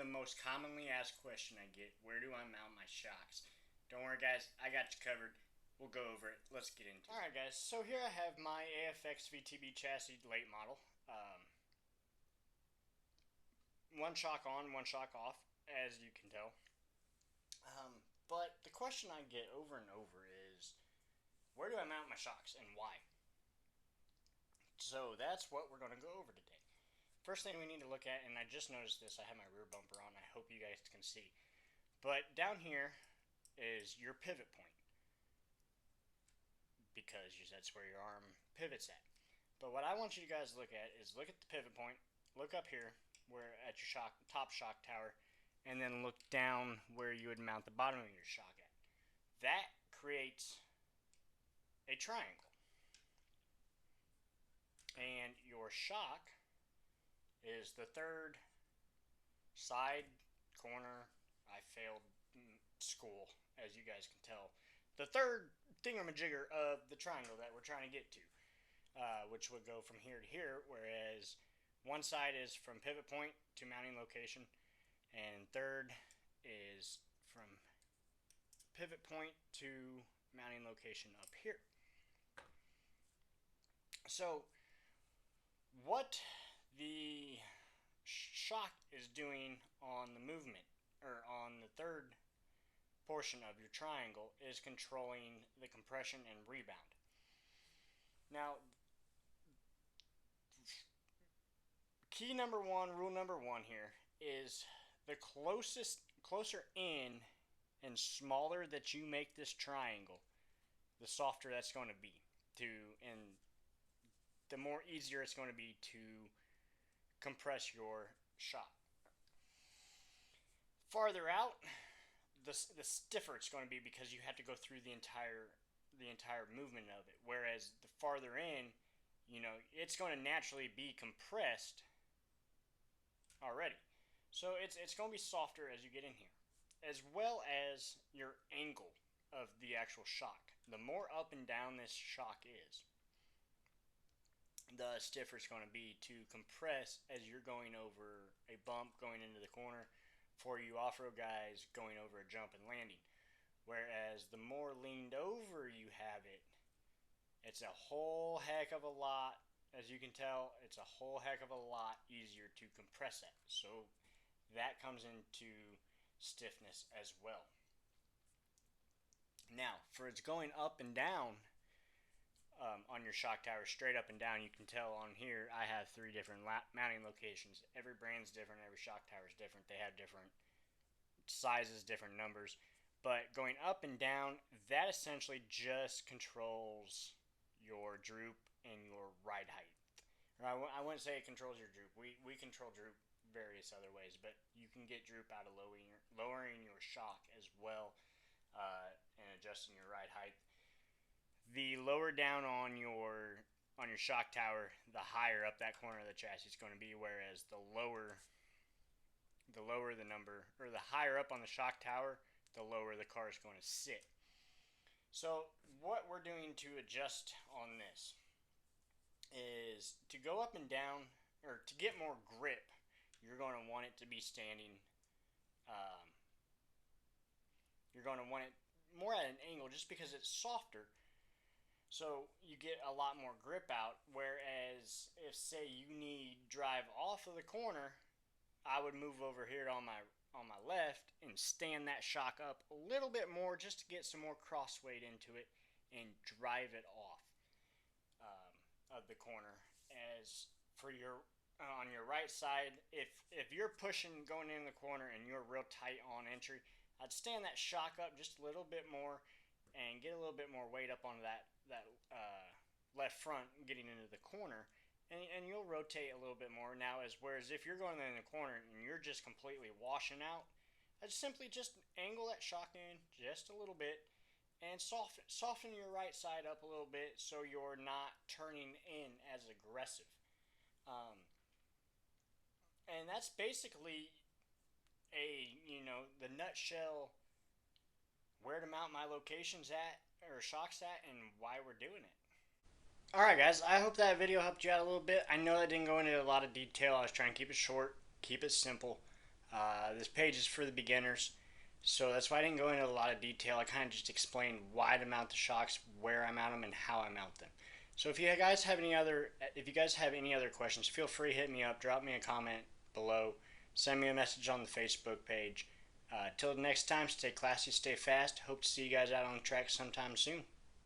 the most commonly asked question I get. Where do I mount my shocks? Don't worry, guys. I got you covered. We'll go over it. Let's get into it. Alright, guys. So here I have my AFX VTB chassis late model. One shock on, one shock off, as you can tell. But the question I get over and over is, where do I mount my shocks and why? So that's what we're going to go over today. First thing we need to look at, and I just noticed this, I have my rear bumper on, I hope you guys can see. But down here is your pivot point, because that's where your arm pivots at. But what I want you guys to look at is look at the pivot point, look up here where at your top shock tower, and then look down where you would mount the bottom of your shock at. That creates a triangle. And your shock is the third side corner. I failed school, as you guys can tell. The third thingamajigger of the triangle that we're trying to get to, which would go from here to here, whereas one side is from pivot point to mounting location, and third is from pivot point to mounting location up here. So what the shock is doing on the movement, or on the third portion of your triangle, is controlling the compression and rebound. Now, key number one, rule number one here is the closer in and smaller that you make this triangle, the softer that's going to be and the more easier it's going to be to compress your shock. Farther out, the stiffer it's going to be, because you have to go through the entire movement of it. Whereas the farther in, it's going to naturally be compressed already. So it's going to be softer as you get in here, as well as your angle of the actual shock. The more up and down this shock is, the stiffer it's going to be to compress as you're going over a bump, going into the corner, for you off-road guys going over a jump and landing. Whereas the more leaned over you have it, it's a whole heck of a lot, as you can tell, it's a whole heck of a lot easier to compress it. So that comes into stiffness as well. Now, for its going up and down, on your shock tower, straight up and down, you can tell on here I have 3 different mounting locations. Every brand's different, every shock tower is different. They have different sizes, different numbers. But going up and down, that essentially just controls your droop and your ride height. Or I wouldn't say it controls your droop. We control droop various other ways, but you can get droop out of lowering your shock as well, and adjusting your ride height. The lower down on your shock tower, the higher up that corner of the chassis is going to be, whereas the lower the number, or the higher up on the shock tower, the lower the car is going to sit. So what we're doing to adjust on this is to go up and down, or to get more grip, you're going to want it to be standing. You're going to want it more at an angle, just because it's softer. So you get a lot more grip out, whereas if, say, you need drive off of the corner, I would move over here on my left and stand that shock up a little bit more, just to get some more cross weight into it and drive it off of the corner. As for on your right side, if you're pushing going in the corner and you're real tight on entry, I'd stand that shock up just a little bit more and get a little bit more weight up on that left front getting into the corner, and you'll rotate a little bit more. Now, whereas if you're going in the corner and you're just completely washing out, I'd simply just angle that shock in just a little bit and soften your right side up a little bit, so you're not turning in as aggressive. And that's basically the nutshell, where to mount my locations at, or shocks at, and why we're doing it. Alright guys, I hope that video helped you out a little bit. I know I didn't go into a lot of detail. I was trying to keep it short, keep it simple. This page is for the beginners, so that's why I didn't go into a lot of detail. I kind of just explained why to mount the shocks, where I mount them, and how I mount them. So if you guys have any other questions, feel free to hit me up, drop me a comment below, send me a message on the Facebook page. Till next time, stay classy, stay fast. Hope to see you guys out on the track sometime soon.